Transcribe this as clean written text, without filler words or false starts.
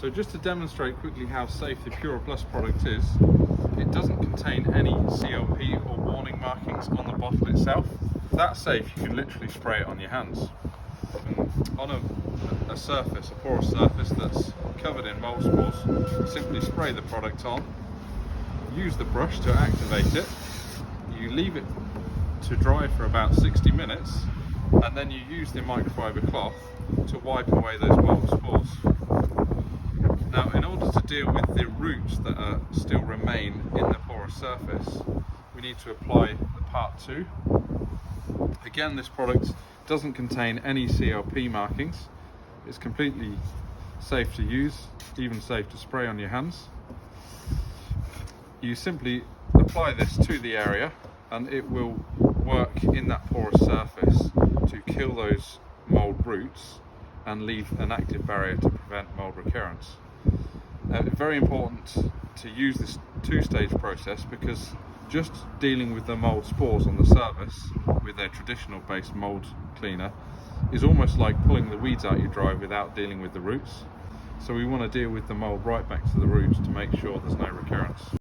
So just to demonstrate quickly how safe the PURA Plus product is, it doesn't contain any CLP or warning markings on the bottle itself. That's safe, you can literally spray it on your hands. On a surface, a porous surface that's covered in mold spores, simply spray the product on, use the brush to activate it, you leave it to dry for about 60 minutes, and then you use the microfiber cloth to wipe away those mold spores. Now, in order to deal with the roots that still remain in the porous surface, we need to apply the part 2. Again, this product doesn't contain any CLP markings. It's completely safe to use, even safe to spray on your hands. You simply apply this to the area and it will work in that porous surface to kill those mold roots and leave an active barrier to prevent mold recurrence. Very important to use this two-stage process, because just dealing with the mold spores on the surface with a traditional based mold cleaner is almost like pulling the weeds out your drive without dealing with the roots. So we want to deal with the mold right back to the roots to make sure there's no recurrence.